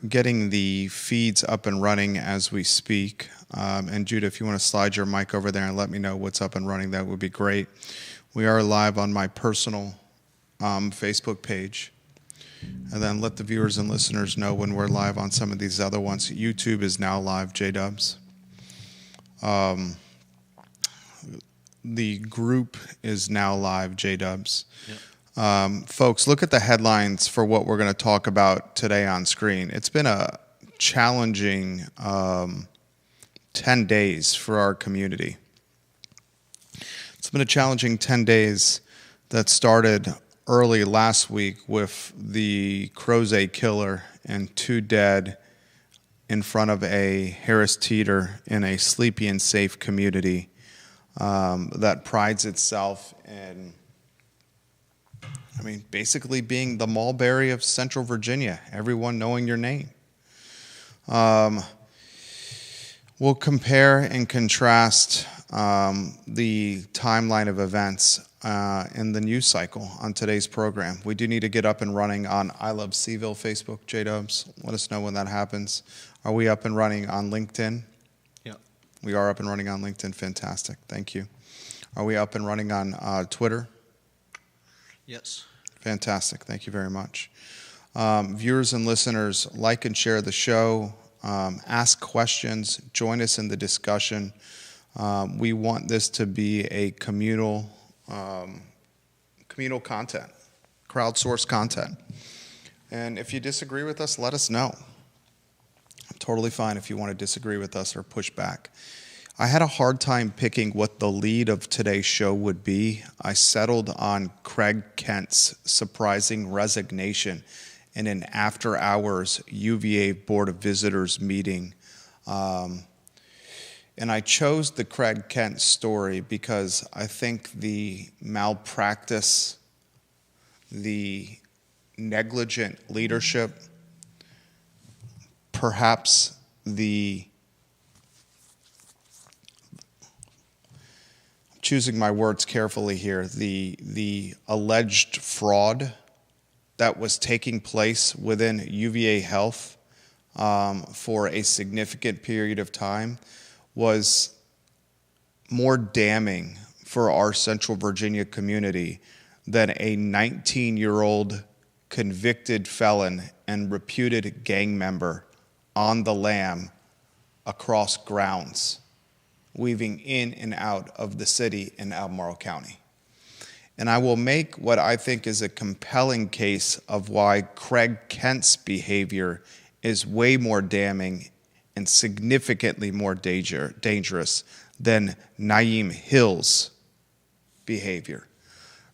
Getting the feeds up and running as we speak. And Judah, if you want to slide your mic over there and let me know what's up and running, that would be great. We are live on my personal Facebook page. And then let the viewers and listeners know when we're live on some of these other ones. YouTube is now live, J-Dubs. The group is now live, J-Dubs. Yep. Folks, look at the headlines for what we're going to talk about today on screen. It's been a challenging 10 days for our community. It's been a challenging 10 days that started early last week with the Crozet killer and 2 dead in front of a Harris Teeter in a sleepy and safe community that prides itself in basically being the Mulberry of Central Virginia, everyone knowing your name. We'll compare and contrast the timeline of events in the news cycle on today's program. We do need to get up and running on I Love CVille Facebook, J-Dubs. Let us know when that happens. Are we up and running on LinkedIn? Yeah. We are up and running on LinkedIn. Fantastic. Thank you. Are we up and running on Twitter? Yes. Fantastic. Thank you very much. Viewers and listeners, like and share the show. Ask questions. Join us in the discussion. We want this to be a communal content, crowdsourced content. And if you disagree with us, let us know. I'm totally fine if you want to disagree with us or push back. I had a hard time picking what the lead of today's show would be. I settled on Craig Kent's surprising resignation in an after-hours UVA Board of Visitors meeting. And I chose the Craig Kent story because I think the malpractice, the negligent leadership, perhaps choosing my words carefully here, the alleged fraud that was taking place within UVA Health for a significant period of time was more damning for our Central Virginia community than a 19-year-old convicted felon and reputed gang member on the lam across grounds, weaving in and out of the city in Albemarle County. And I will make what I think is a compelling case of why Craig Kent's behavior is way more damning and significantly more dangerous than Naeem Hill's behavior.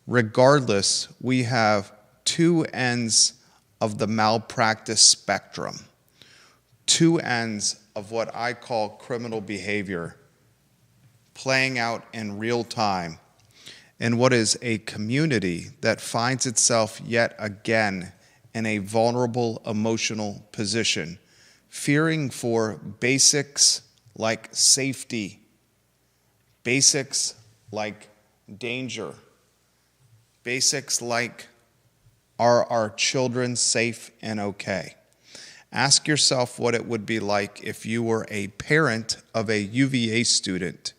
Regardless, we have two ends of the malpractice spectrum, two ends of what I call criminal behavior playing out in real time in what is a community that finds itself yet again in a vulnerable emotional position, fearing for basics like safety, basics like danger, basics like are our children safe and okay? Ask yourself what it would be like if you were a parent of a UVA student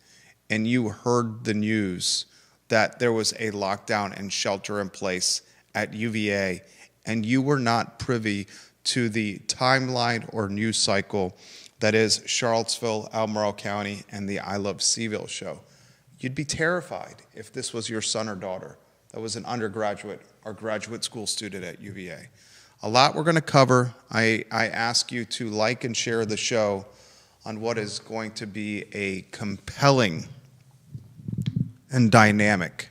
and you heard the news that there was a lockdown and shelter in place at UVA, and you were not privy to the timeline or news cycle that is Charlottesville, Albemarle County, and the I Love CVille show. You'd be terrified if this was your son or daughter that was an undergraduate or graduate school student at UVA. A lot we're going to cover. I ask you to like and share the show on what is going to be a compelling and dynamic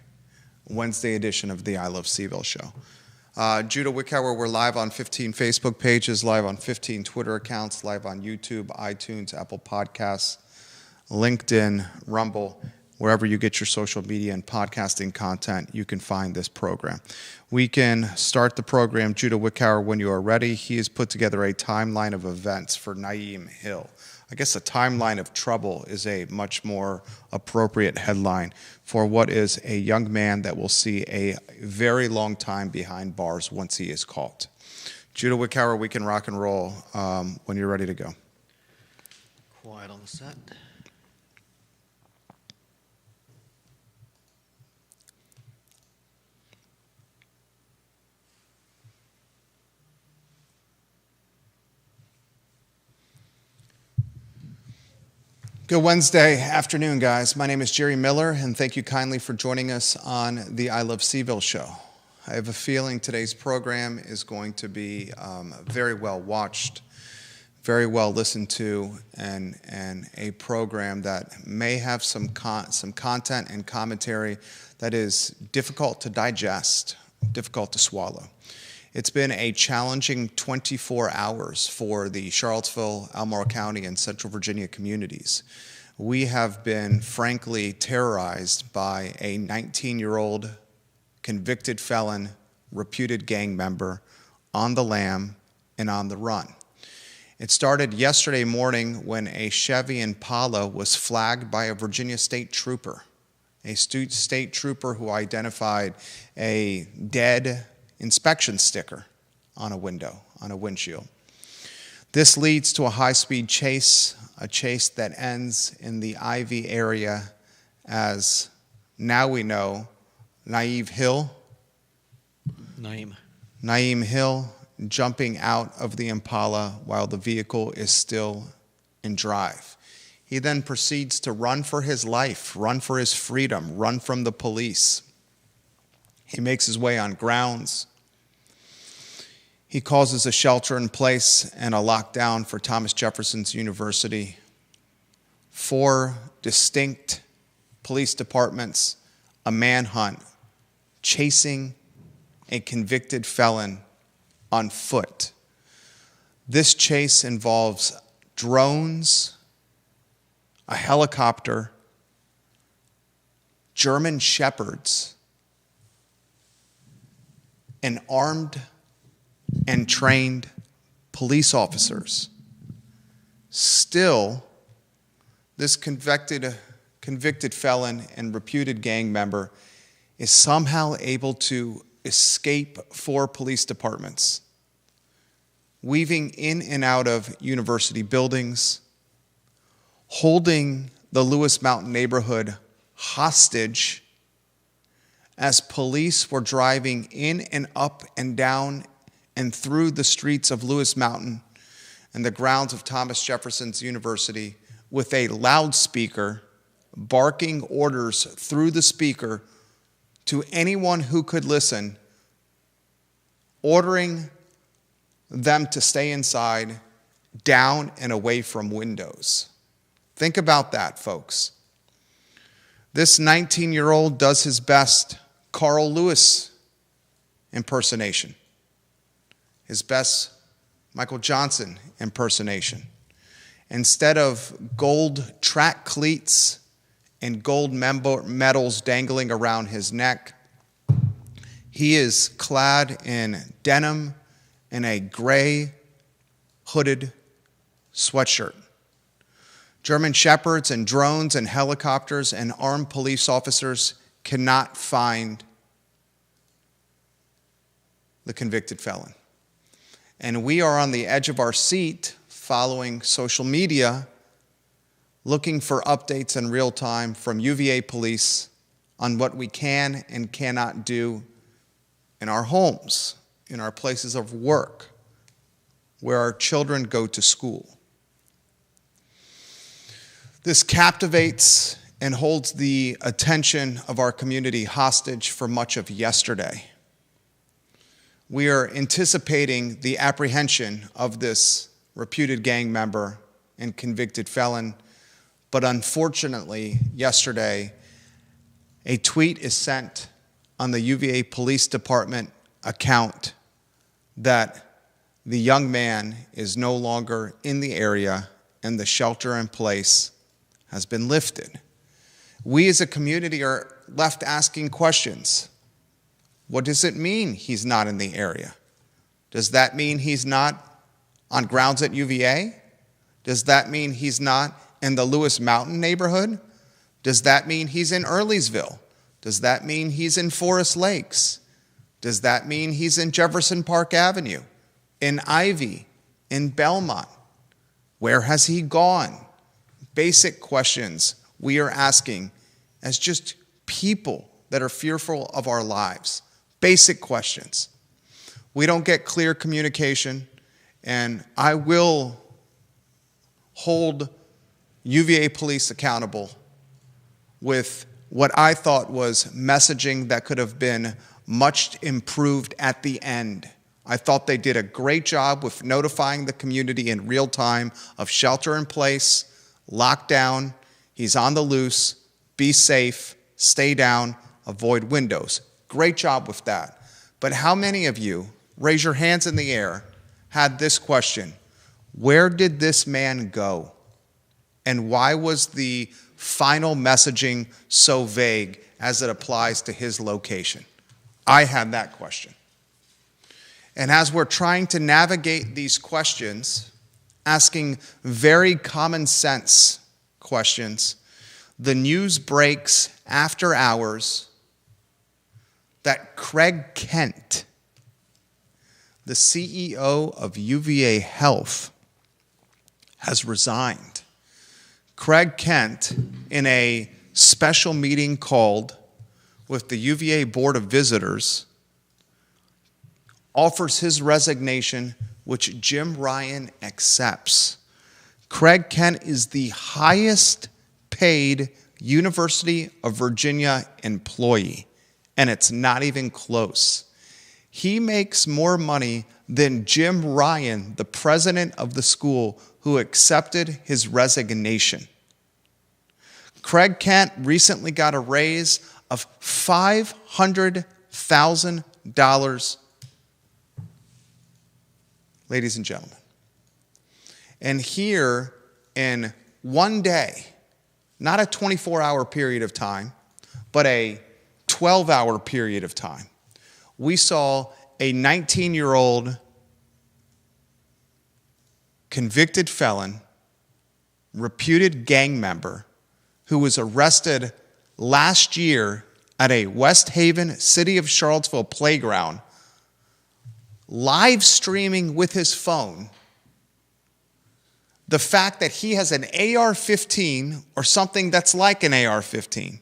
Wednesday edition of the I Love CVille show. Judah Wickhauer, we're live on 15 Facebook pages, live on 15 Twitter accounts, live on YouTube, iTunes, Apple Podcasts, LinkedIn, Rumble, wherever you get your social media and podcasting content, you can find this program. We can start the program, Judah Wickhauer, when you are ready. He has put together a timeline of events for Naeem Hill. I guess a timeline of trouble is a much more appropriate headline for what is a young man that will see a very long time behind bars once he is caught. Judah Wickower, we can rock and roll when you're ready to go. Quiet on the set. Good Wednesday afternoon, guys. My name is Jerry Miller, and thank you kindly for joining us on the I Love CVille show. I have a feeling today's program is going to be very well watched, very well listened to, and a program that may have some content and commentary that is difficult to digest, difficult to swallow. It's been a challenging 24 hours for the Charlottesville, Albemarle County, and Central Virginia communities. We have been, frankly, terrorized by a 19-year-old convicted felon, reputed gang member on the lam and on the run. It started yesterday morning when a Chevy Impala was flagged by a Virginia state trooper, a state trooper who identified a dead inspection sticker on a windshield. This leads to a high-speed chase, a chase that ends in the Ivy area as now we know Naeem Hill jumping out of the Impala while the vehicle is still in drive. He then proceeds to run for his life, run for his freedom, run from the police. He makes his way on grounds. He causes a shelter in place and a lockdown for Thomas Jefferson University. 4 distinct police departments, a manhunt, chasing a convicted felon on foot. This chase involves drones, a helicopter, German shepherds, and armed and trained police officers. Still, this convicted felon and reputed gang member is somehow able to escape 4 police departments, weaving in and out of university buildings, holding the Lewis Mountain neighborhood hostage as police were driving in and up and down and through the streets of Lewis Mountain and the grounds of Thomas Jefferson University with a loudspeaker, barking orders through the speaker to anyone who could listen, ordering them to stay inside, down and away from windows. Think about that, folks. This 19-year-old does his best Carl Lewis impersonation, his best Michael Johnson impersonation. Instead of gold track cleats and gold medals dangling around his neck, he is clad in denim and a gray hooded sweatshirt. German shepherds and drones and helicopters and armed police officers cannot find the convicted felon. And we are on the edge of our seat following social media, looking for updates in real time from UVA police on what we can and cannot do in our homes, in our places of work, where our children go to school. This captivates and holds the attention of our community hostage for much of yesterday. We are anticipating the apprehension of this reputed gang member and convicted felon, but unfortunately, yesterday, a tweet is sent on the UVA Police Department account that the young man is no longer in the area and the shelter in place has been lifted. We as a community are left asking questions. What does it mean he's not in the area? Does that mean he's not on grounds at UVA? Does that mean he's not in the Lewis Mountain neighborhood? Does that mean he's in Earlysville? Does that mean he's in Forest Lakes? Does that mean he's in Jefferson Park Avenue? in Ivy, in Belmont? Where has he gone? Basic questions we are asking as just people that are fearful of our lives. Basic questions. We don't get clear communication, and I will hold UVA police accountable with what I thought was messaging that could have been much improved at the end. I thought they did a great job with notifying the community in real time of shelter in place, lockdown, he's on the loose, be safe, stay down, avoid windows. Great job with that. But how many of you, raise your hands in the air, had this question: where did this man go? And why was the final messaging so vague as it applies to his location? I had that question. And as we're trying to navigate these questions, asking very common sense questions, the news breaks after hours that Craig Kent, the CEO of UVA Health, has resigned. Craig Kent, in a special meeting called with the UVA Board of Visitors, offers his resignation, which Jim Ryan accepts. Craig Kent is the highest paid University of Virginia employee, and it's not even close. He makes more money than Jim Ryan, the president of the school, who accepted his resignation. Craig Kent recently got a raise of $500,000, ladies and gentlemen. And here, in one day, not a 24-hour period of time, but a 12-hour period of time, we saw a 19-year-old convicted felon, reputed gang member, who was arrested last year at a West Haven, City of Charlottesville playground, live streaming with his phone the fact that he has an AR-15 or something that's like an AR-15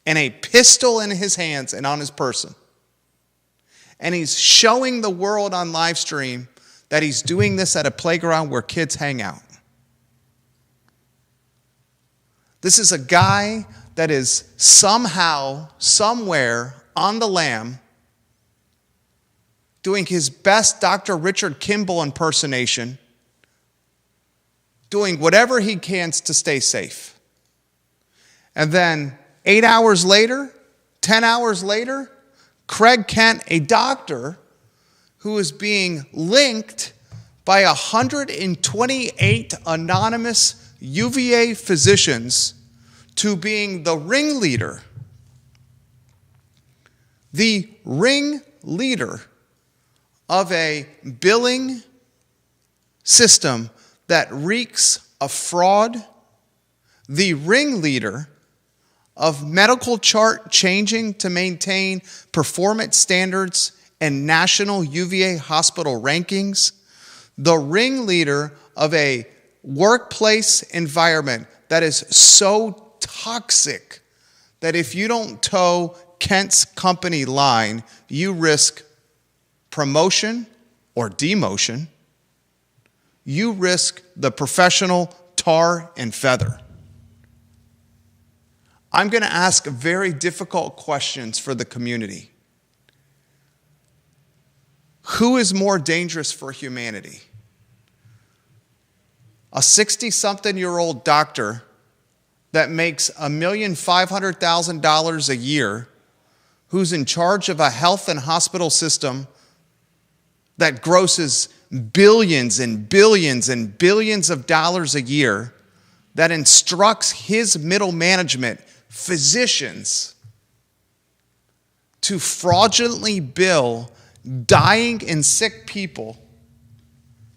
and a pistol in his hands and on his person. And he's showing the world on live stream that he's doing this at a playground where kids hang out. This is a guy that is somehow, somewhere on the lam, doing his best Dr. Richard Kimball impersonation, doing whatever he can to stay safe. And then 8 hours later, 10 hours later, Craig Kent, a doctor who is being linked by 128 anonymous UVA physicians to being the ringleader of a billing system that reeks of fraud, the ringleader of medical chart changing to maintain performance standards and national UVA hospital rankings, the ringleader of a workplace environment that is so toxic that if you don't toe Kent's company line, you risk promotion or demotion. You risk the professional tar and feather. I'm going to ask very difficult questions for the community. Who is more dangerous for humanity? A 60-something-year-old doctor that makes $1,500,000 a year, who's in charge of a health and hospital system that grosses billions and billions and billions of dollars a year, that instructs his middle management, physicians, to fraudulently bill dying and sick people,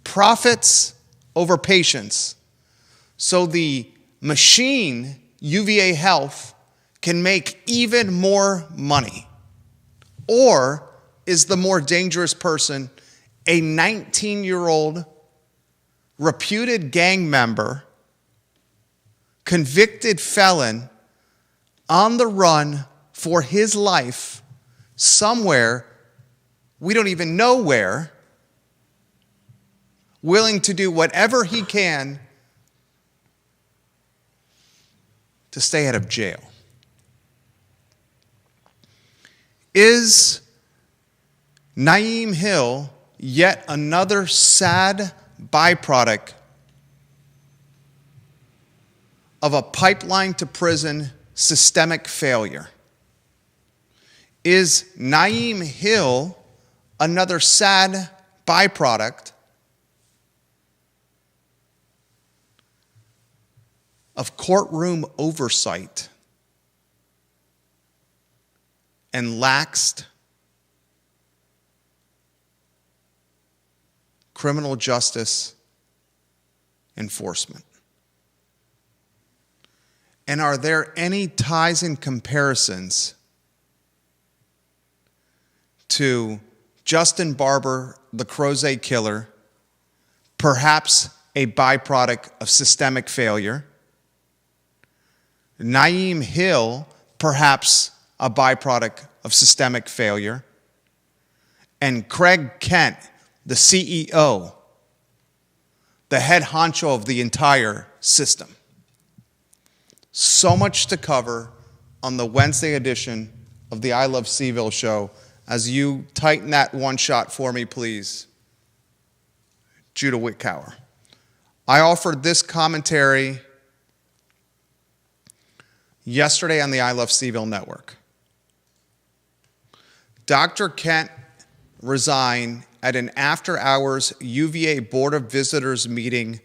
profits over patients, so the machine, UVA Health, can make even more money? Or is the more dangerous person a 19-year-old reputed gang member, convicted felon, on the run for his life somewhere, we don't even know where, willing to do whatever he can to stay out of jail. Is Naeem Hill yet another sad byproduct of a pipeline to prison systemic failure? Is Naeem Hill another sad byproduct of courtroom oversight and laxed criminal justice enforcement? And are there any ties and comparisons to Justin Barber, the Crozet killer, perhaps a byproduct of systemic failure? Naeem Hill, perhaps a byproduct of systemic failure? And Craig Kent, the CEO, the head honcho of the entire system. So much to cover on the Wednesday edition of the I Love CVille show. As you tighten that one shot for me, please, Judah Wickower. I offered this commentary yesterday on the I Love CVille network. Dr. Kent resigned at an after-hours UVA Board of Visitors meeting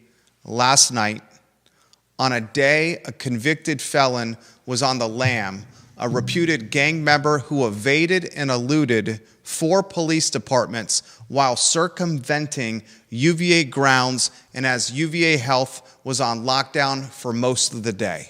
last night on a day a convicted felon was on the lam, a reputed gang member who evaded and eluded 4 police departments while circumventing UVA grounds, and as UVA Health was on lockdown for most of the day.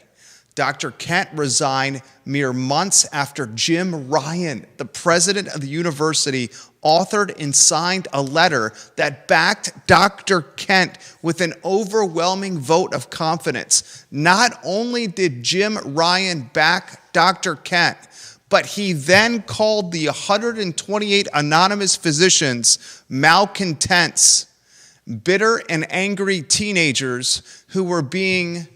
Dr. Kent resigned mere months after Jim Ryan, the president of the university, authored and signed a letter that backed Dr. Kent with an overwhelming vote of confidence. Not only did Jim Ryan back Dr. Kent, but he then called the 128 anonymous physicians malcontents, bitter and angry teenagers who were being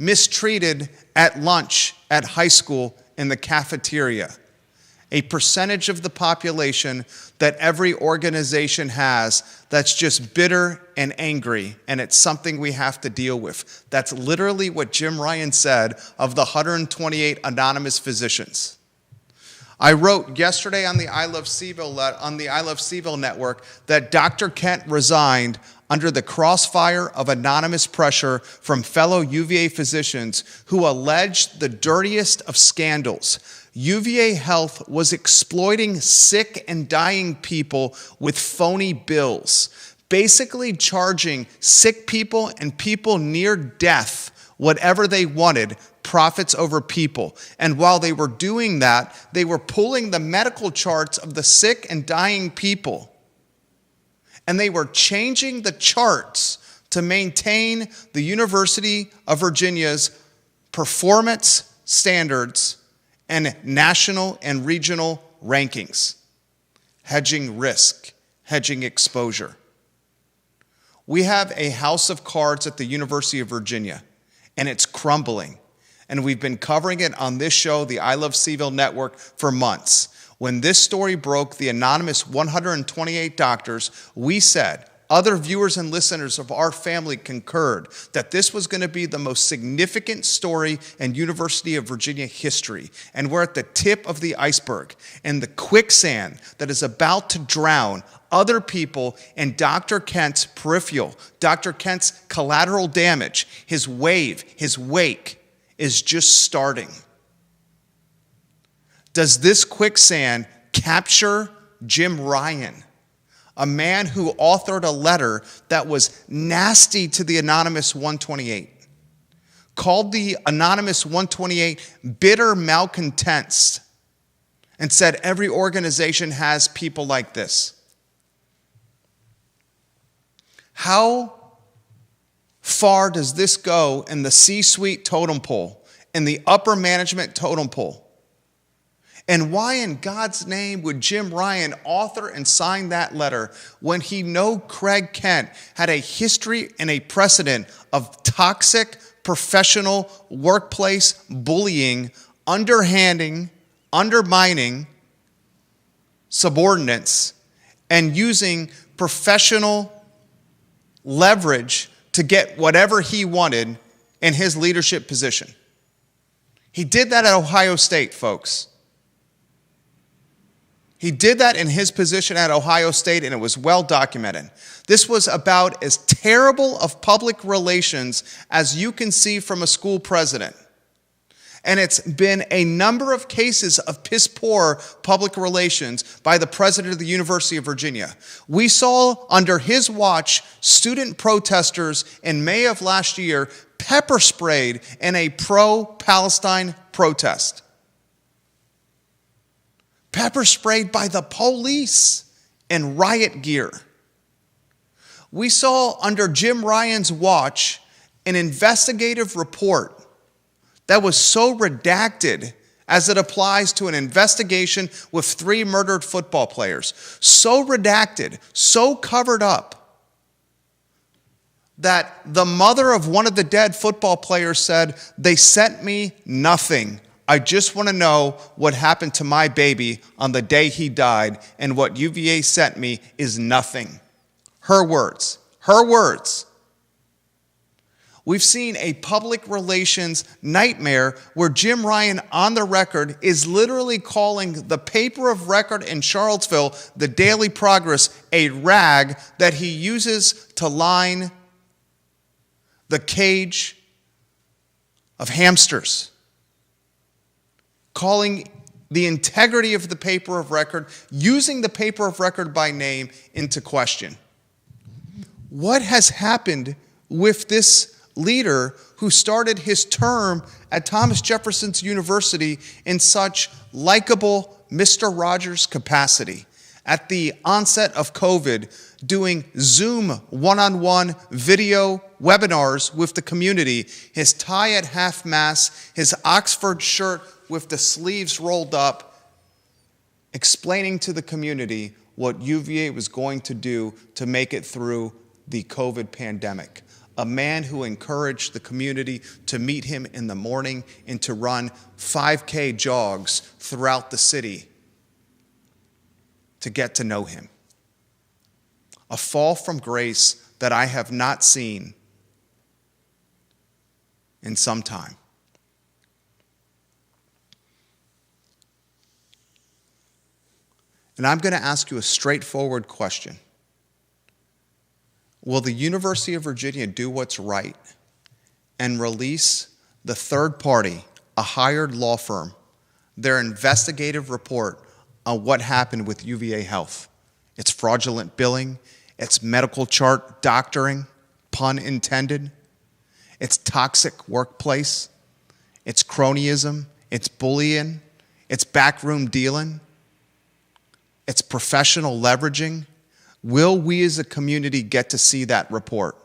mistreated at lunch at high school in the cafeteria. A percentage of the population that every organization has that's just bitter and angry, and it's something we have to deal with. That's literally what Jim Ryan said of the 128 anonymous physicians. I wrote yesterday on the I Love CVille network that Dr. Kent resigned under the crossfire of anonymous pressure from fellow UVA physicians who alleged the dirtiest of scandals. UVA Health was exploiting sick and dying people with phony bills, basically charging sick people and people near death whatever they wanted, profits over people. And while they were doing that, they were pulling the medical charts of the sick and dying people, and they were changing the charts to maintain the University of Virginia's performance standards and national and regional rankings, hedging risk, hedging exposure. We have a house of cards at the University of Virginia, and it's crumbling. And we've been covering it on this show, the I Love CVille network, for months. When this story broke, the anonymous 128 doctors, we said, other viewers and listeners of our family concurred that this was going to be the most significant story in University of Virginia history. And we're at the tip of the iceberg and the quicksand that is about to drown other people in Dr. Kent's peripheral, Dr. Kent's collateral damage. His wave, his wake is just starting. Does this quicksand capture Jim Ryan, a man who authored a letter that was nasty to the anonymous 128, called the anonymous 128 bitter malcontents, and said every organization has people like this? How far does this go in the C-suite totem pole, in the upper management totem pole? And why in God's name would Jim Ryan author and sign that letter when he knew Craig Kent had a history and a precedent of toxic professional workplace bullying, underhanding, undermining subordinates, and using professional leverage to get whatever he wanted in his leadership position? He did that at Ohio State, folks. He did that in his position at Ohio State, and it was well documented. This was about as terrible of public relations as you can see from a school president. And it's been a number of cases of piss-poor public relations by the president of the University of Virginia. We saw under his watch student protesters in May of last year pepper sprayed in a pro-Palestine protest. Pepper sprayed by the police in riot gear. We saw under Jim Ryan's watch an investigative report that was so redacted as it applies to an investigation with 3 murdered football players. So redacted, so covered up, that the mother of one of the dead football players said, "They sent me nothing. I just want to know what happened to my baby on the day he died, and what UVA sent me is nothing." Her words. Her words. We've seen a public relations nightmare where Jim Ryan, on the record, is literally calling the paper of record in Charlottesville, the Daily Progress, a rag that he uses to line the cage of hamsters. Calling the integrity of the paper of record, using the paper of record by name, into question. What has happened with this leader who started his term at Thomas Jefferson's University in such likable Mr. Rogers capacity? At the onset of COVID, doing Zoom one-on-one video webinars with the community, his tie at half-mast, his Oxford shirt with the sleeves rolled up, explaining to the community what UVA was going to do to make it through the COVID pandemic. A man who encouraged the community to meet him in the morning and to run 5K jogs throughout the city to get to know him. A fall from grace that I have not seen in some time. And I'm going to ask you a straightforward question. Will the University of Virginia do what's right and release the third party, a hired law firm, their investigative report on what happened with UVA Health? It's fraudulent billing, it's medical chart doctoring, pun intended, it's toxic workplace, it's cronyism, it's bullying, it's backroom dealing, it's professional leveraging. Will we as a community get to see that report?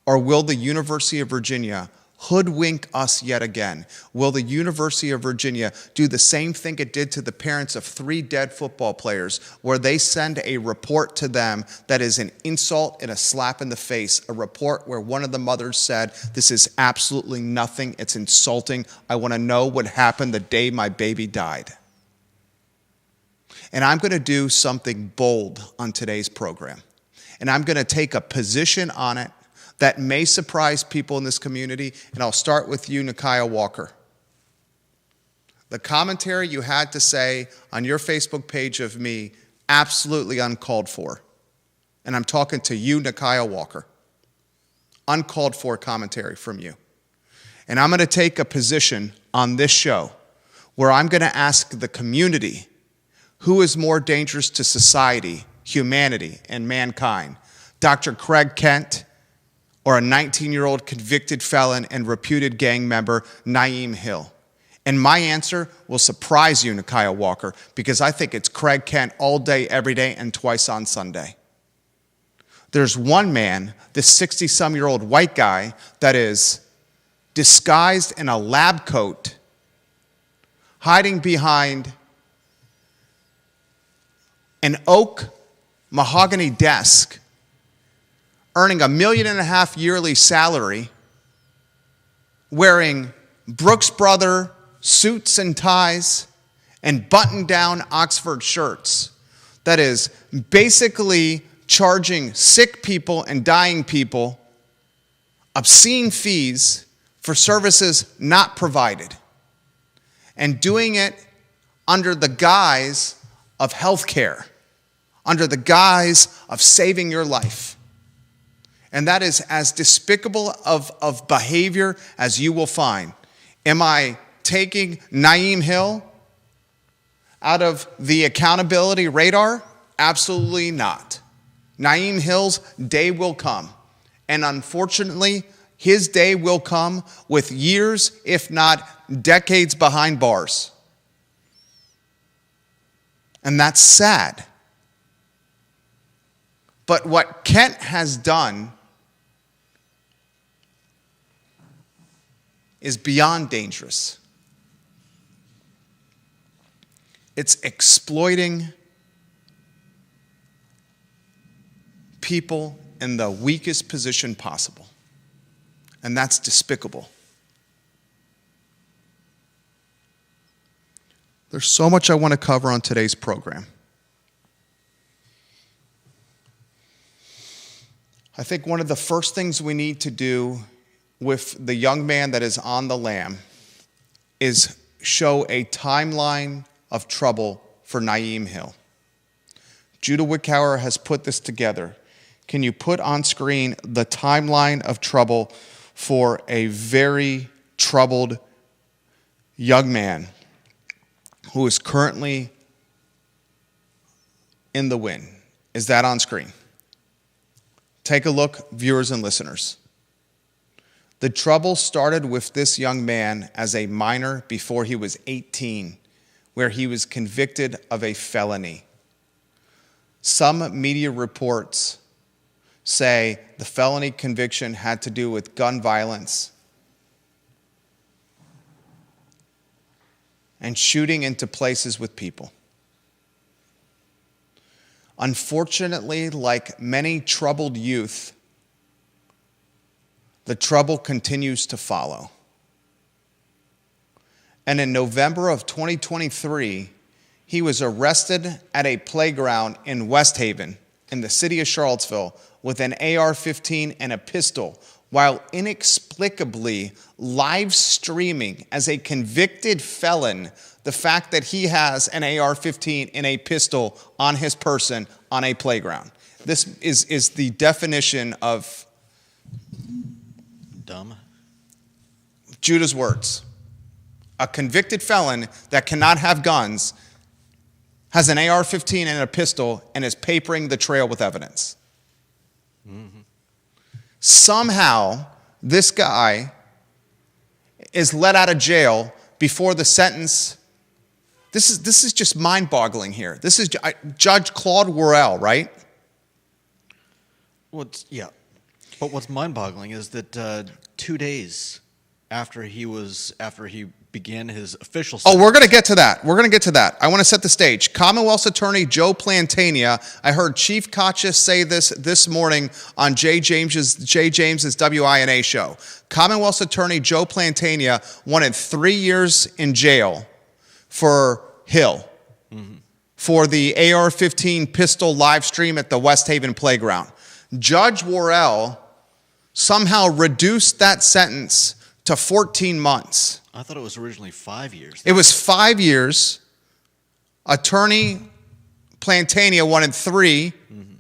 Or will the University of Virginia hoodwink us yet again? Will the University of Virginia do the same thing it did to the parents of 3 dead football players, where they send a report to them that is an insult and a slap in the face, a report where one of the mothers said, "This is absolutely nothing, it's insulting, I want to know what happened the day my baby died"? And I'm going to do something bold on today's program. And I'm going to take a position on it that may surprise people in this community. And I'll start with you, Nakia Walker. The commentary you had to say on your Facebook page of me, absolutely uncalled for. And I'm talking to you, Nakia Walker. Uncalled for commentary from you. And I'm going to take a position on this show where I'm going to ask the community, who is more dangerous to society, humanity, and mankind? Dr. Craig Kent or a 19-year-old convicted felon and reputed gang member, Naeem Hill? And my answer will surprise you, Nakia Walker, because I think it's Craig Kent all day, every day, and twice on Sunday. There's one man, this 60-some-year-old white guy, that is disguised in a lab coat, hiding behind an oak mahogany desk, earning $1.5 million yearly salary, wearing Brooks Brothers suits and ties and button-down Oxford shirts, that is basically charging sick people and dying people obscene fees for services not provided, and doing it under the guise of health care, under the guise of saving your life. And that is as despicable of behavior as you will find. Am I taking Naeem Hill out of the accountability radar? Absolutely not. Naeem Hill's day will come. And unfortunately, his day will come with years, if not decades, behind bars. And that's sad. But what Kent has done is beyond dangerous. It's exploiting people in the weakest position possible. And that's despicable. There's so much I want to cover on today's program. I think one of the first things we need to do with the young man that is on the lam is show a timeline of trouble for Naeem Hill. Judah Wickower has put this together. Can you put on screen the timeline of trouble for a very troubled young man who is currently in the wind? Is that on screen? Take a look, viewers and listeners. The trouble started with this young man as a minor before he was 18, where he was convicted of a felony. Some media reports say the felony conviction had to do with gun violence and shooting into places with people. Unfortunately, like many troubled youth, the trouble continues to follow. And in November of 2023, he was arrested at a playground in West Haven, in the city of Charlottesville, with an AR-15 and a pistol, while inexplicably live streaming as a convicted felon the fact that he has an AR-15 and a pistol on his person on a playground. This is the definition of dumb. Judah's words. A convicted felon that cannot have guns has an AR-15 and a pistol and is papering the trail with evidence. Mm-hmm. Somehow, this guy is let out of jail before the sentence. This is just mind-boggling here. This is Judge Claude Worrell, right? Yeah. But what's mind-boggling is that 2 days after he began his official sentence. Oh, we're going to get to that. I want to set the stage. Commonwealth's Attorney Joe Plantania, I heard Chief Kotchis say this morning on Jay James's WINA show. Commonwealth's Attorney Joe Plantania wanted 3 years in jail for Hill, for the AR-15 pistol live stream at the West Haven playground. Judge Worrell somehow reduced that sentence to 14 months. I thought it was originally 5 years. It was 5 years. Attorney Plantania wanted 3. Mm-hmm.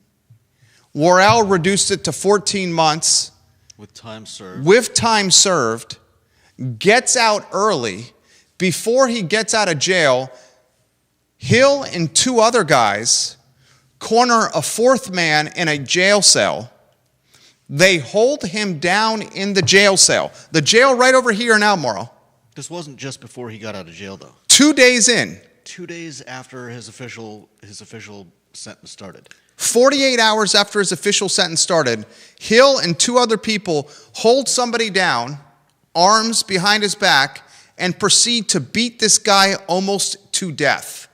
Worrell reduced it to 14 months. With time served. Gets out early. Before he gets out of jail, Hill and 2 other guys corner a 4th man in a jail cell. They hold him down in the jail cell. The jail right over here now, Morrow. This wasn't just before he got out of jail, though. 2 days in. 2 days after his official sentence started. 48 hours after his official sentence started, Hill and 2 other people hold somebody down, arms behind his back, and proceed to beat this guy almost to death.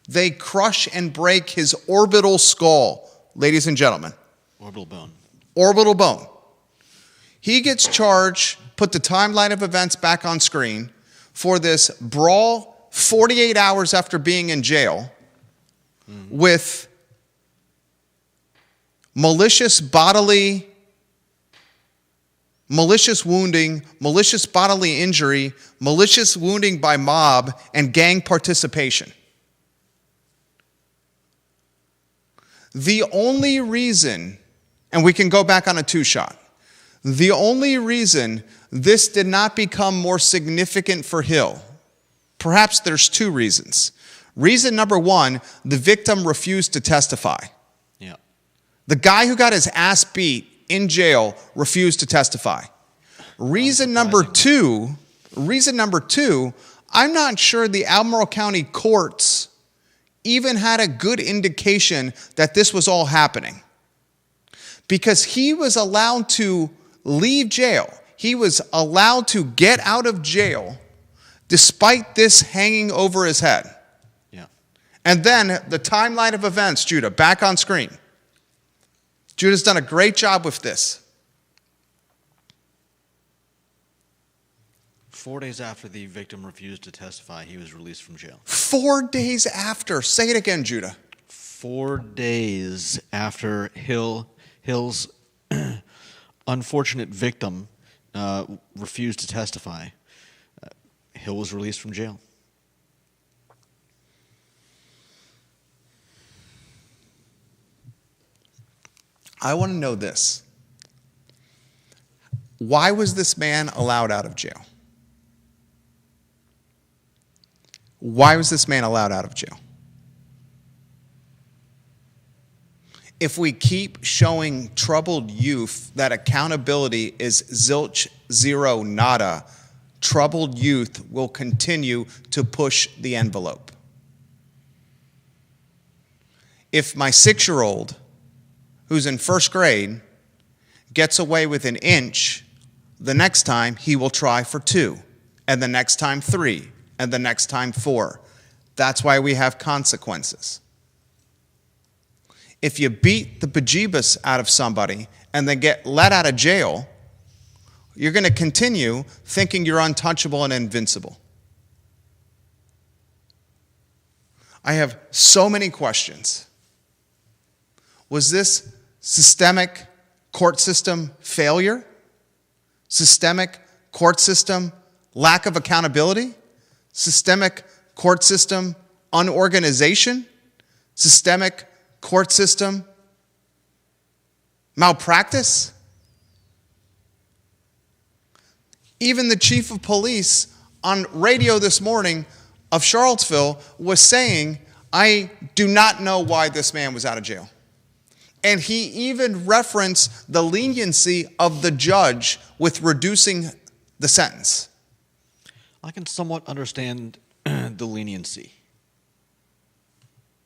They crush and break his orbital skull, ladies and gentlemen. Orbital bone. Orbital bone. He gets charged, put the timeline of events back on screen, for this brawl 48 hours after being in jail with malicious wounding, malicious bodily injury, malicious wounding by mob, and gang participation. The only reason, and we can go back on a 2-shot, the only reason this did not become more significant for Hill, perhaps there's 2 reasons. Reason number 1, the victim refused to testify. Yeah. The guy who got his ass beat in jail refused to testify. Reason number 2, I'm not sure the Albemarle County courts even had a good indication that this was all happening. Because he was allowed to leave jail. He was allowed to get out of jail despite this hanging over his head. Yeah. And then the timeline of events, Judah, back on screen. Judah's done a great job with this. 4 days after the victim refused to testify, he was released from jail. 4 days after. Say it again, Judah. 4 days after Hill's unfortunate victim refused to testify, Hill was released from jail. I want to know this. Why was this man allowed out of jail? Why was this man allowed out of jail? If we keep showing troubled youth that accountability is zilch, zero, nada, troubled youth will continue to push the envelope. If my 6-year-old, who's in 1st grade, gets away with an inch, the next time he will try for 2, and the next time 3, and the next time 4. That's why we have consequences. If you beat the bejeebus out of somebody and then get let out of jail, you're going to continue thinking you're untouchable and invincible. I have so many questions. Was this systemic court system failure? Systemic court system lack of accountability? Systemic court system unorganization? Systemic court system malpractice? Even the chief of police on radio this morning of Charlottesville was saying, I do not know why this man was out of jail. And he even referenced the leniency of the judge with reducing the sentence. I can somewhat understand the leniency.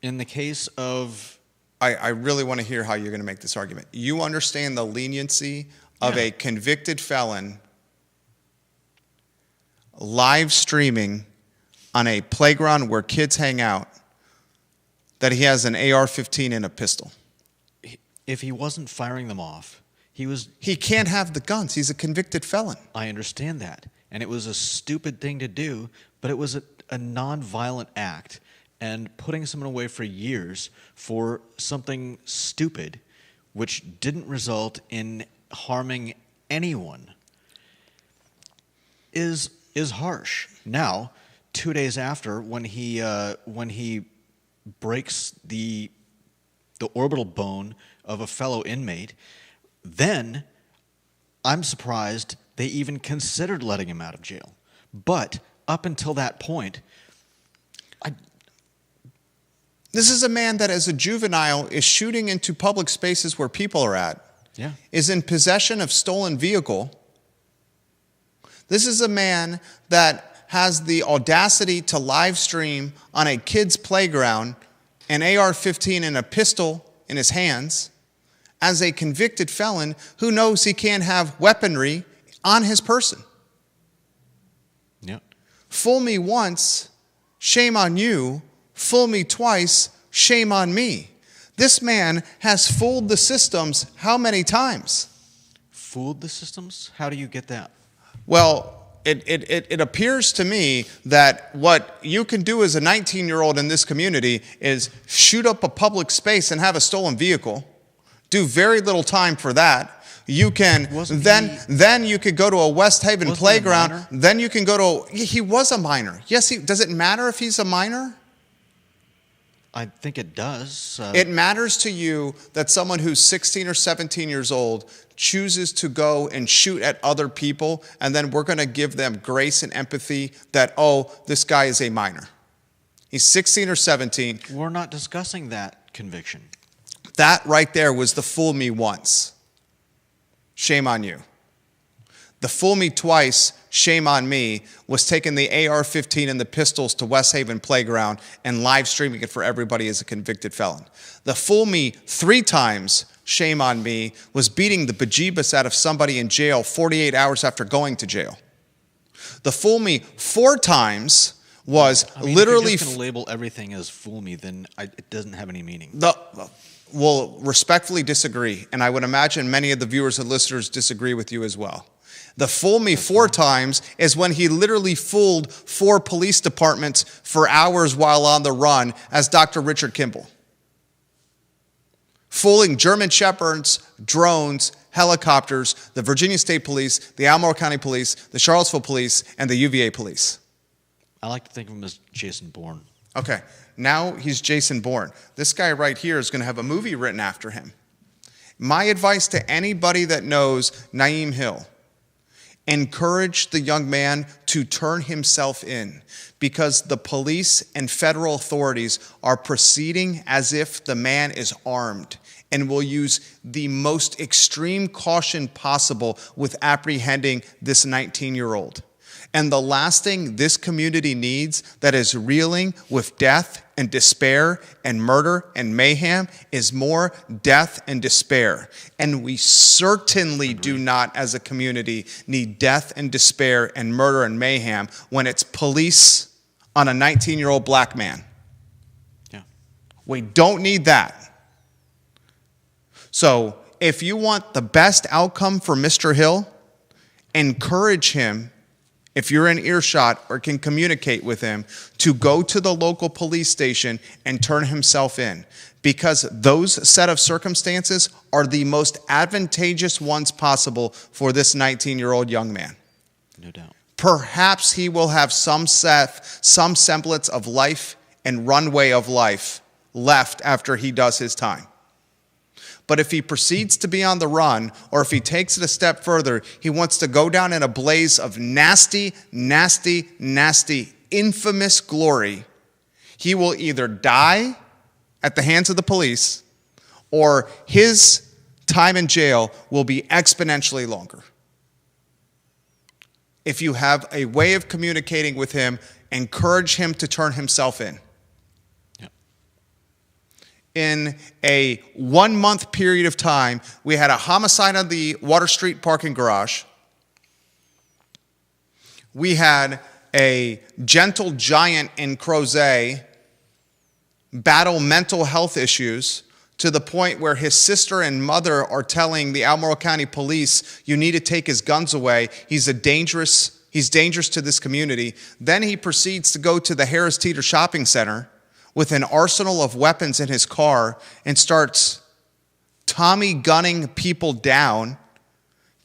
In the case of... I really want to hear how you're going to make this argument. You understand the leniency of a convicted felon live streaming on a playground where kids hang out that he has an AR-15 and a pistol. If he wasn't firing them off, He can't have the guns. He's a convicted felon. I understand that. And it was a stupid thing to do, but it was a non-violent act. And putting someone away for years for something stupid, which didn't result in harming anyone, is harsh. Now, 2 days after, when he breaks the orbital bone of a fellow inmate, then I'm surprised they even considered letting him out of jail. But up until that point, this is a man that as a juvenile is shooting into public spaces where people are at, is in possession of stolen vehicle. This is a man that has the audacity to live stream on a kid's playground an AR-15 and a pistol in his hands as a convicted felon who knows he can't have weaponry on his person. Yeah. Fool me once, shame on you. Fool me twice, shame on me. This man has fooled the systems how many times? Fooled the systems? How do you get that? Well, it appears to me that what you can do as a 19-year-old in this community is shoot up a public space and have a stolen vehicle. Do very little time for that. You can then you could go to a West Haven playground. Then you can go to he was a minor. Yes, does it matter if he's a minor? I think it does. It matters to you that someone who's 16 or 17 years old chooses to go and shoot at other people, and then we're going to give them grace and empathy that, oh, this guy is a minor. He's 16 or 17. We're not discussing that conviction. That right there was the fool me once. Shame on you. The fool me twice, shame on me, was taking the AR-15 and the pistols to West Haven Playground and live streaming it for everybody as a convicted felon. The fool me 3 times, shame on me, was beating the bejeebus out of somebody in jail 48 hours after going to jail. The fool me 4 times was literally... If you're just going to label everything as fool me, then it doesn't have any meaning. Will respectfully disagree, and I would imagine many of the viewers and listeners disagree with you as well. The fool me 4 times is when he literally fooled 4 police departments for hours while on the run as Dr. Richard Kimball. Fooling German Shepherds, drones, helicopters, the Virginia State Police, the Albemarle County Police, the Charlottesville Police, and the UVA Police. I like to think of him as Jason Bourne. Okay, now he's Jason Bourne. This guy right here is going to have a movie written after him. My advice to anybody that knows Naeem Hill, encourage the young man to turn himself in, because the police and federal authorities are proceeding as if the man is armed and will use the most extreme caution possible with apprehending this 19-year-old. And the last thing this community needs that is reeling with death and despair and murder and mayhem is more death and despair. And we certainly do not, as a community, need death and despair and murder and mayhem when it's police on a 19-year-old black man. Yeah. We don't need that. So if you want the best outcome for Mr. Hill, encourage him, if you're in earshot or can communicate with him, to go to the local police station and turn himself in, because those set of circumstances are the most advantageous ones possible for this 19-year-old young man. No doubt. Perhaps he will have some semblance of life and runway of life left after he does his time. But if he proceeds to be on the run, or if he takes it a step further, he wants to go down in a blaze of nasty, nasty, nasty, infamous glory, he will either die at the hands of the police, or his time in jail will be exponentially longer. If you have a way of communicating with him, encourage him to turn himself in. In a 1-month period of time, we had a homicide on the Water Street parking garage. We had a gentle giant in Crozet battle mental health issues to the point where his sister and mother are telling the Albemarle County Police, you need to take his guns away. He's dangerous to this community. Then he proceeds to go to the Harris Teeter Shopping Center with an arsenal of weapons in his car and starts Tommy gunning people down,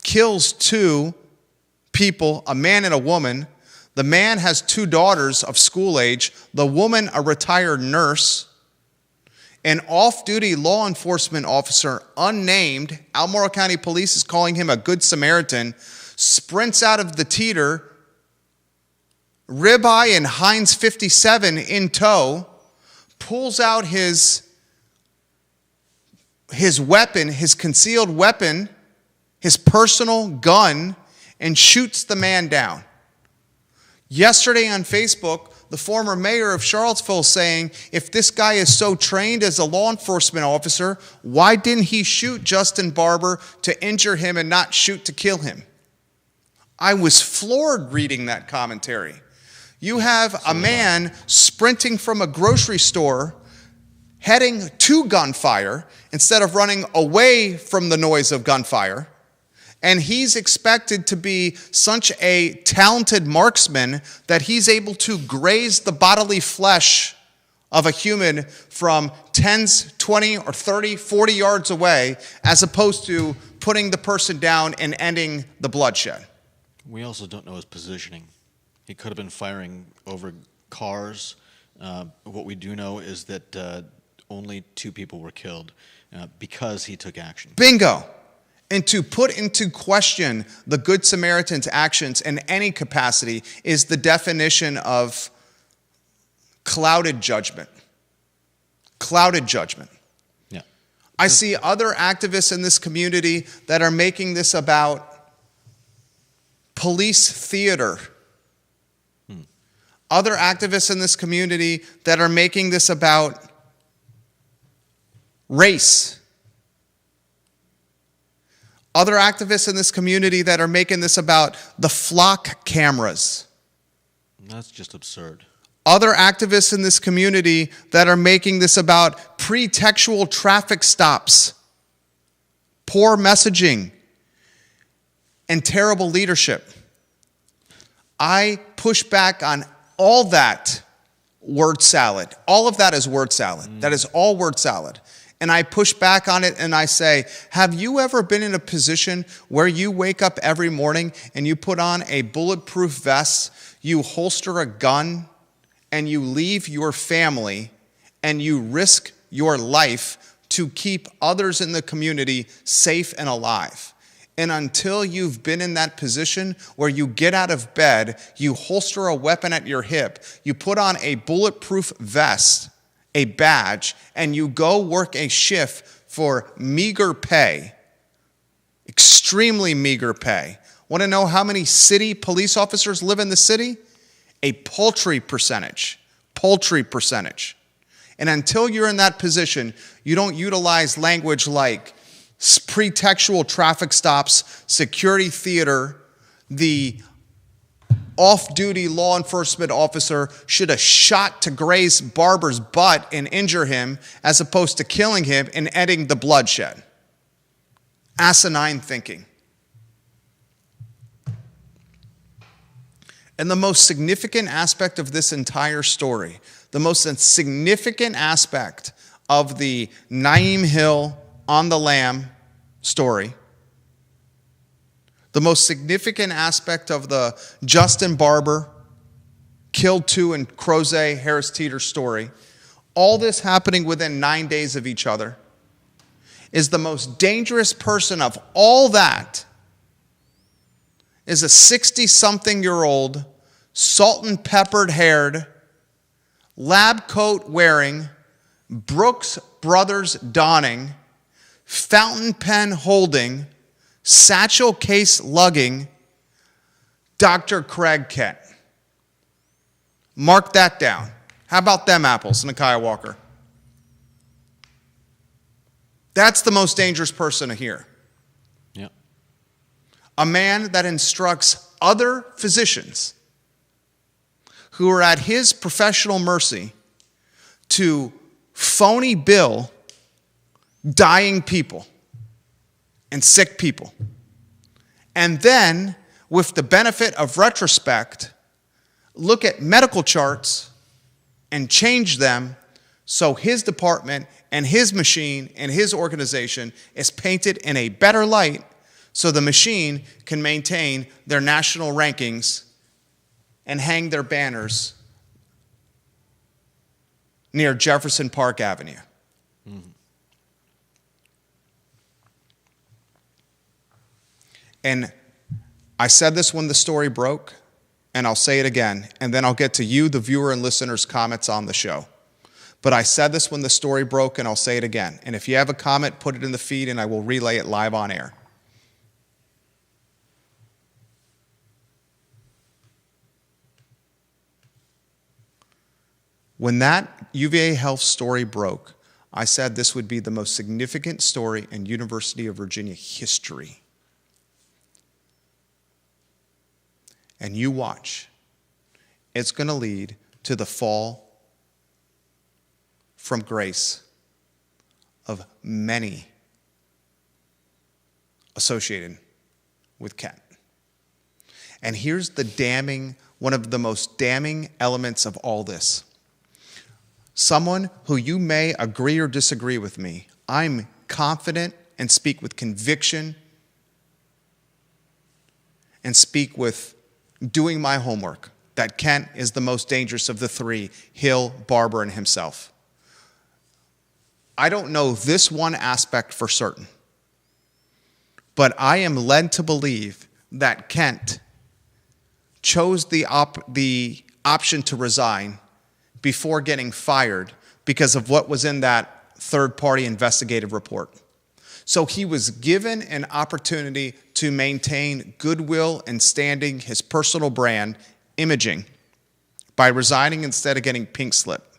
kills 2 people, a man and a woman. The man has 2 daughters of school age, the woman a retired nurse. An off-duty law enforcement officer, unnamed, Albemarle County Police is calling him a good Samaritan, sprints out of the teeter, ribeye and Heinz 57 in tow, pulls out his weapon, his concealed weapon, his personal gun, and shoots the man down. Yesterday on Facebook, the former mayor of Charlottesville, saying, if this guy is so trained as a law enforcement officer, why didn't he shoot Justin Barber to injure him and not shoot to kill him? I was floored reading that commentary. You have a man sprinting from a grocery store, heading to gunfire instead of running away from the noise of gunfire. And he's expected to be such a talented marksman that he's able to graze the bodily flesh of a human from 10, 20, or 30, 40 yards away, as opposed to putting the person down and ending the bloodshed. We also don't know his positioning. He could have been firing over cars. What we do know is that only 2 people were killed because he took action. Bingo. And to put into question the Good Samaritan's actions in any capacity is the definition of clouded judgment. Clouded judgment. Yeah. I see other activists in this community that are making this about police theater. Other activists in this community that are making this about race. Other activists in this community that are making this about the flock cameras. That's just absurd. Other activists in this community that are making this about pretextual traffic stops, poor messaging, and terrible leadership. I push back on all that word salad. All of that is word salad. That is all word salad. And I push back on it and I say, have you ever been in a position where you wake up every morning and you put on a bulletproof vest, you holster a gun, and you leave your family and you risk your life to keep others in the community safe and alive? And until you've been in that position where you get out of bed, you holster a weapon at your hip, you put on a bulletproof vest, a badge, and you go work a shift for meager pay, extremely meager pay. Want to know how many city police officers live in the city? A paltry percentage. And until you're in that position, you don't utilize language like pretextual traffic stops, security theater, the off-duty law enforcement officer should have shot to graze Barber's butt and injure him as opposed to killing him and ending the bloodshed. Asinine thinking. And the most significant aspect of this entire story, the most significant aspect of the Naim Hill on the Lam story, the most significant aspect of the Justin Barber killed 2 in Crozet, Harris Teeter story, all this happening within 9 days of each other, is the most dangerous person of all that is a 60-something-year-old, salt and peppered haired, lab coat wearing, Brooks Brothers donning, fountain pen holding, satchel case lugging, Dr. Craig Kent. Mark that down. How about them apples, Nakia Walker? That's the most dangerous person here. Yeah. A man that instructs other physicians who are at his professional mercy to phony bill dying people and sick people. And then, with the benefit of retrospect, look at medical charts and change them so his department and his machine and his organization is painted in a better light so the machine can maintain their national rankings and hang their banners near Jefferson Park Avenue. Mm-hmm. And I said this when the story broke, and I'll say it again, and then I'll get to you, the viewer and listeners' comments on the show. But I said this when the story broke, and I'll say it again. And if you have a comment, put it in the feed, and I will relay it live on air. When that UVA Health story broke, I said this would be the most significant story in University of Virginia history. And you watch. It's going to lead to the fall from grace of many associated with Kent. And here's one of the most damning elements of all this. Someone who you may agree or disagree with me, I'm confident and speak with conviction and speak with doing my homework that Kent is the most dangerous of the three, Hill, Barber, and himself. I don't know this one aspect for certain, but I am led to believe that Kent chose the option to resign before getting fired because of what was in that third-party investigative report. So he was given an opportunity to maintain goodwill and standing, his personal brand, imaging, by resigning instead of getting pink slip.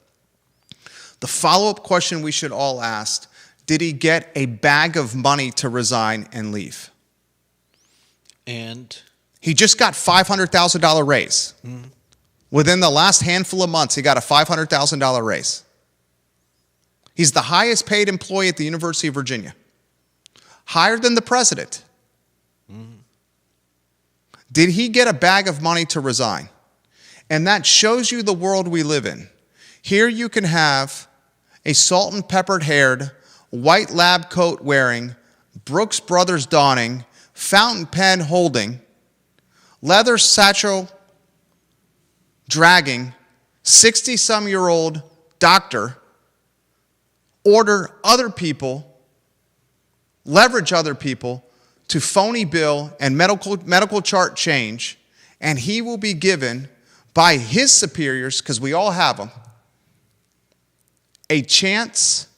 The follow-up question we should all ask, did he get a bag of money to resign and leave? And he just got $500,000 raise. Mm-hmm. Within the last handful of months, he got a $500,000 raise. He's the highest paid employee at the University of Virginia. Higher than the president. Mm-hmm. Did he get a bag of money to resign? And that shows you the world we live in. Here you can have a salt and peppered haired, white lab coat wearing, Brooks Brothers donning, fountain pen holding, leather satchel dragging, 60-some-year-old doctor order other people, leverage other people to phony bill and medical chart change, and he will be given by his superiors, because we all have them, a chance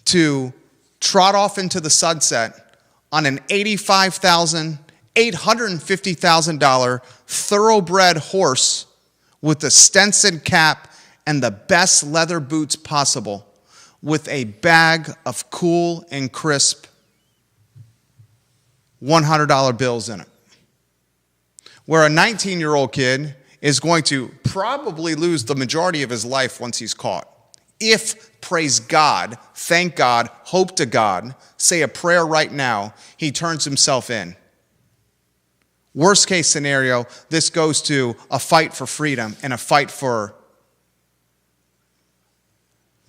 to trot off into the sunset on an $850,000 thoroughbred horse with a Stenson cap and the best leather boots possible, with a bag of cool and crisp $100 bills in it. Where a 19-year-old kid is going to probably lose the majority of his life once he's caught. If, praise God, thank God, hope to God, say a prayer right now, he turns himself in. Worst case scenario, this goes to a fight for freedom and a fight for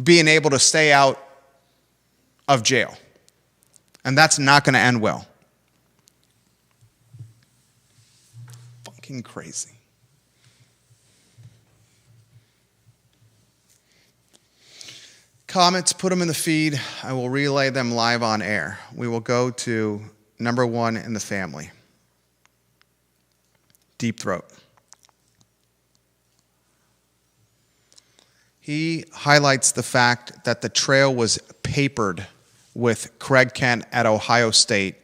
being able to stay out of jail. And that's not going to end well. Fucking crazy. Comments, put them in the feed. I will relay them live on air. We will go to number one in the family. Deep Throat. He highlights the fact that the trail was papered with Craig Kent at Ohio State,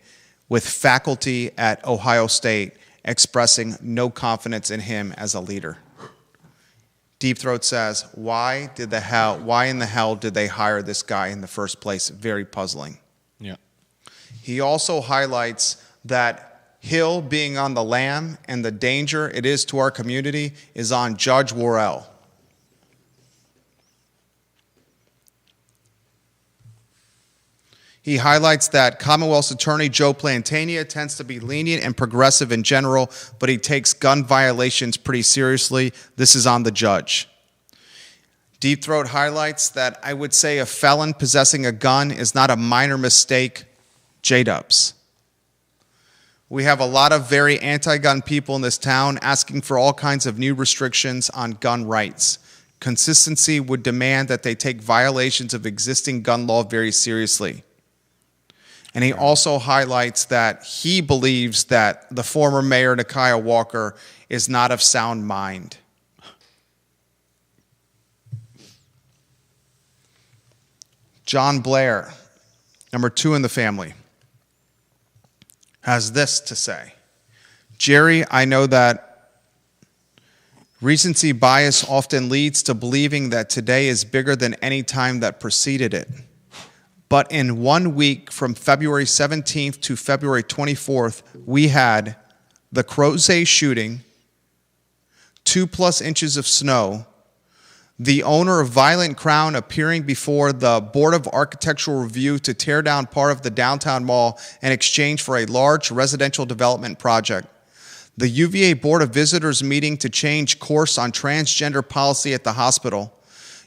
with faculty at Ohio State expressing no confidence in him as a leader. Deep Throat says, why in the hell did they hire this guy in the first place? Very puzzling. Yeah. He also highlights that Hill being on the lam and the danger it is to our community is on Judge Worrell. He highlights that Commonwealth's Attorney Joe Plantania tends to be lenient and progressive in general, but he takes gun violations pretty seriously. This is on the judge. Deep Throat highlights that I would say a felon possessing a gun is not a minor mistake. J-dubs. We have a lot of very anti-gun people in this town asking for all kinds of new restrictions on gun rights. Consistency would demand that they take violations of existing gun law very seriously. And he also highlights that he believes that the former mayor, Nakia Walker, is not of sound mind. John Blair, number two in the family, has this to say. Jerry, I know that Recency bias often leads to believing that today is bigger than any time that preceded it. But in 1 week from February 17th to February 24th, we had the Crozet shooting, 2+ inches of snow, the owner of Violent Crown appearing before the Board of Architectural Review to tear down part of the downtown mall in exchange for a large residential development project, the UVA Board of Visitors meeting to change course on transgender policy at the hospital,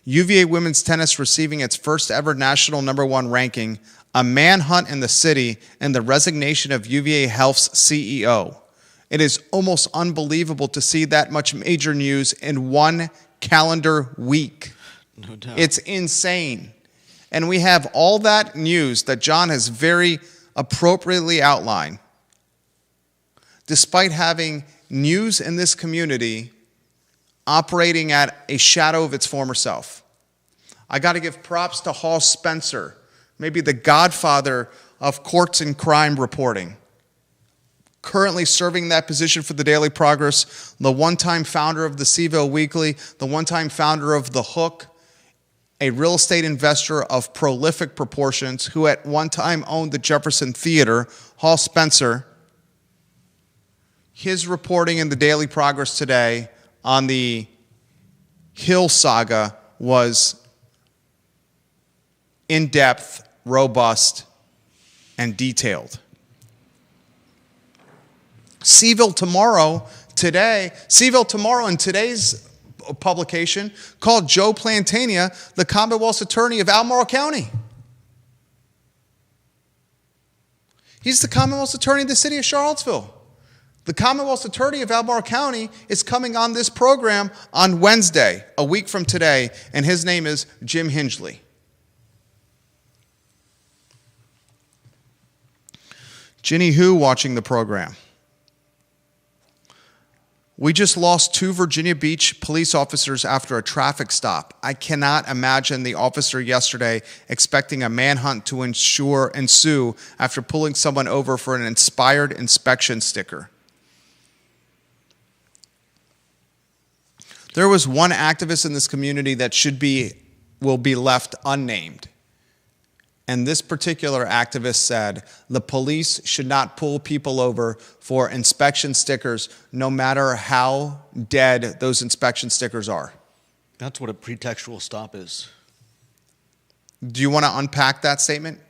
UVA women's tennis receiving its first ever national #1 ranking, a manhunt in the city, and the resignation of UVA Health's CEO. It is almost unbelievable to see that much major news in 1 calendar week. No doubt. It's insane. And we have all that news that John has very appropriately outlined, despite having news in this community operating at a shadow of its former self. I got to give props to Hall Spencer, maybe the godfather of courts and crime reporting, currently serving that position for the Daily Progress, the one-time founder of the CVille Weekly, the one-time founder of The Hook, a real estate investor of prolific proportions who at one time owned the Jefferson Theater. Hall Spencer, his reporting in the Daily Progress today on the Hill saga was in-depth, robust, and detailed. CVille Tomorrow in today's publication called Joe Plantania the Commonwealth's attorney of Albemarle County. He's the Commonwealth's attorney in the city of Charlottesville. The Commonwealth's attorney of Albemarle County is coming on this program on Wednesday, a week from today, and his name is Jim Hingley. Ginny Hu watching the program. We just lost 2 Virginia Beach police officers after a traffic stop. I cannot imagine the officer yesterday expecting a manhunt to ensue after pulling someone over for an inspired inspection sticker. There was one activist in this community that will be left unnamed. And this particular activist said the police should not pull people over for inspection stickers, no matter how dead those inspection stickers are. That's what a pretextual stop is. Do you want to unpack that statement?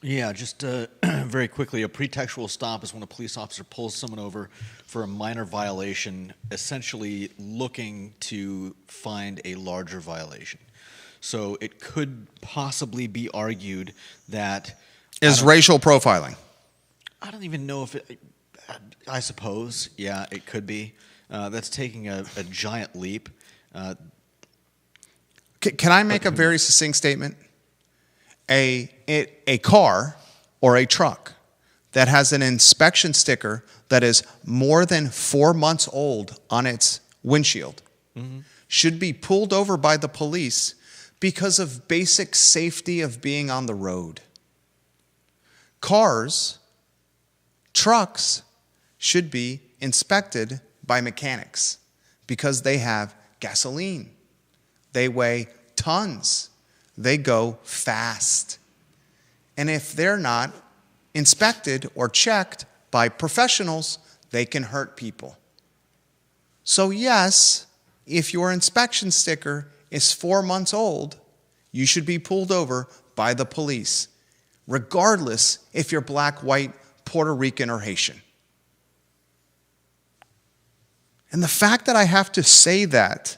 Yeah, just very quickly, a pretextual stop is when a police officer pulls someone over for a minor violation, essentially looking to find a larger violation. So it could possibly be argued that is racial profiling. I don't even know if it, I suppose, yeah, it could be. That's taking a giant leap. Can I make a very succinct statement? A car or a truck that has an inspection sticker that is more than 4 months old on its windshield should be pulled over by the police because of basic safety of being on the road. Cars, trucks should be inspected by mechanics because they have gasoline. They weigh tons. They go fast. And if they're not inspected or checked by professionals, they can hurt people. So yes, if your inspection sticker is 4 months old, you should be pulled over by the police, regardless if you're black, white, Puerto Rican, or Haitian. And the fact that I have to say that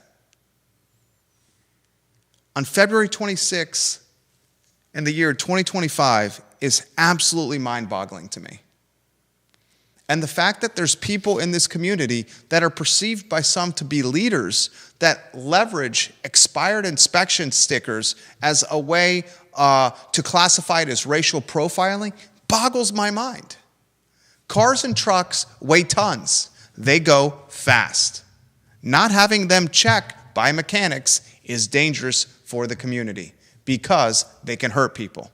on February 26th in the year 2025 is absolutely mind-boggling to me. And the fact that there's people in this community that are perceived by some to be leaders that leverage expired inspection stickers as a way to classify it as racial profiling boggles my mind. Cars and trucks weigh tons. They go fast. Not having them checked by mechanics is dangerous for the community because they can hurt people.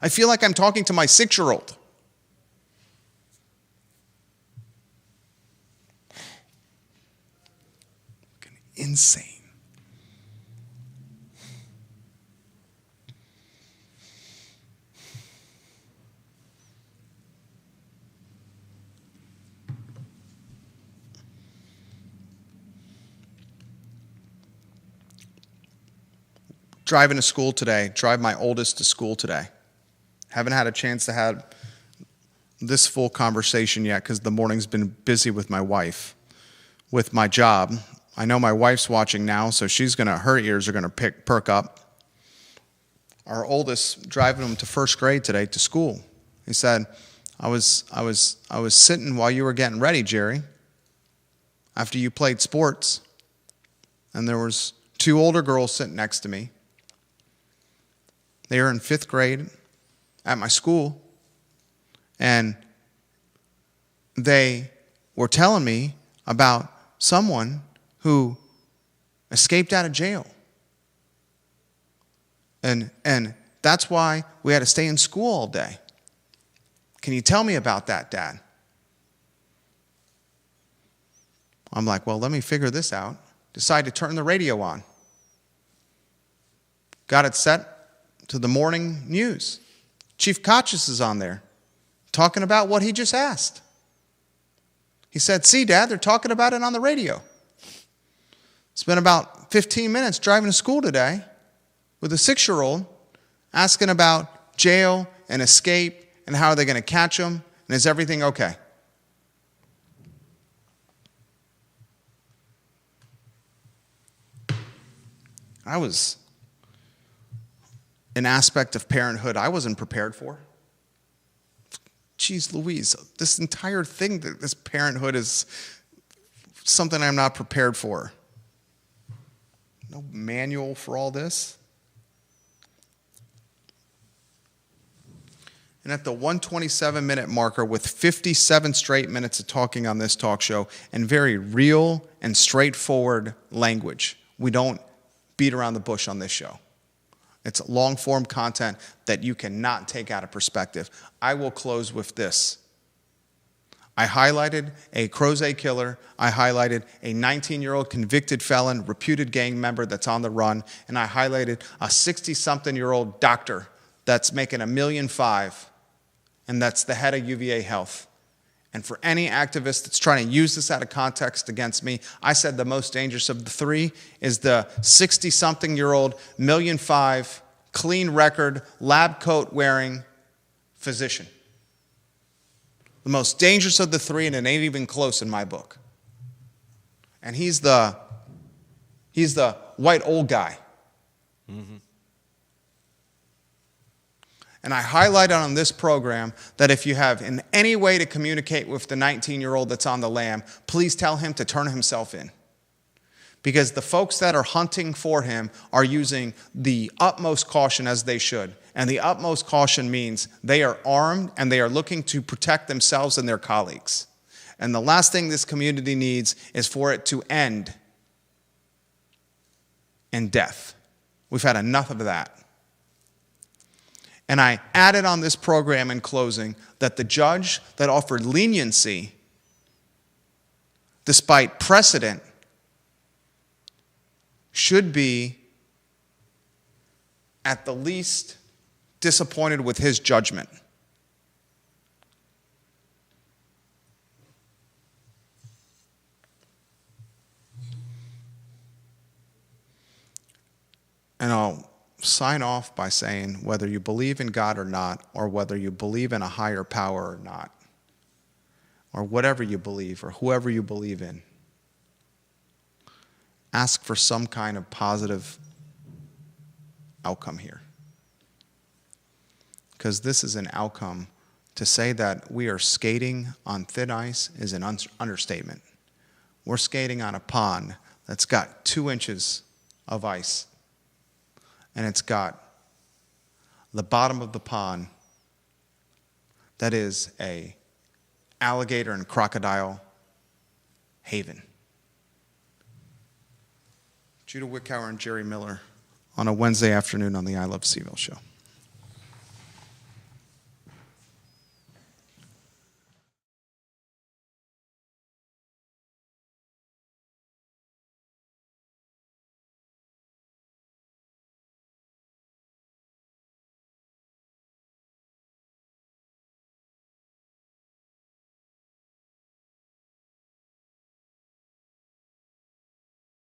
I feel like I'm talking to my 6-year-old. insane. Driving to school today, drive my oldest to school today. Haven't had a chance to have this full conversation yet because the morning's been busy with my wife, with my job. I know my wife's watching now, so her ears are gonna perk up. Our oldest, driving him to first grade today to school. He said, I was sitting while you were getting ready, Jerry, after you played sports, and there was 2 older girls sitting next to me. They were in 5th grade at my school, and they were telling me about someone who escaped out of jail. And that's why we had to stay in school all day. Can you tell me about that, Dad? I'm like, well, let me figure this out. Decide to turn the radio on. Got it set to the morning news. Chief Kotchis is on there talking about what he just asked. He said, see, Dad, they're talking about it on the radio. Spent about 15 minutes driving to school today with a 6-year-old asking about jail and escape and how are they going to catch him and is everything okay? An aspect of parenthood I wasn't prepared for. Jeez Louise, this entire thing, this parenthood is something I'm not prepared for. No manual for all this. And at the 127-minute marker with 57 straight minutes of talking on this talk show and very real and straightforward language, we don't beat around the bush on this show. It's long-form content that you cannot take out of perspective. I will close with this. I highlighted a Crozet killer. I highlighted a 19-year-old convicted felon, reputed gang member that's on the run. And I highlighted a 60-something-year-old doctor that's making $1.5 million, and that's the head of UVA Health. And for any activist that's trying to use this out of context against me, I said the most dangerous of the 3 is the 60-something-year-old, $1.5 million, clean record, lab coat wearing physician. The most dangerous of the 3, and it ain't even close in my book. And he's the white old guy. Mm-hmm. And I highlighted on this program that if you have in any way to communicate with the 19-year-old that's on the lam, please tell him to turn himself in. Because the folks that are hunting for him are using the utmost caution, as they should. And the utmost caution means they are armed and they are looking to protect themselves and their colleagues. And the last thing this community needs is for it to end in death. We've had enough of that. And I added on this program in closing that the judge that offered leniency, despite precedent, should be at the least disappointed with his judgment. And I'll sign off by saying whether you believe in God or not, or whether you believe in a higher power or not, or whatever you believe or whoever you believe in, ask for some kind of positive outcome here. Because this is an outcome. To say that we are skating on thin ice is an understatement. We're skating on a pond that's got 2 inches of ice. And it's got the bottom of the pond that is a alligator and crocodile haven. Judah Wickower and Jerry Miller on a Wednesday afternoon on the I Love CVille show.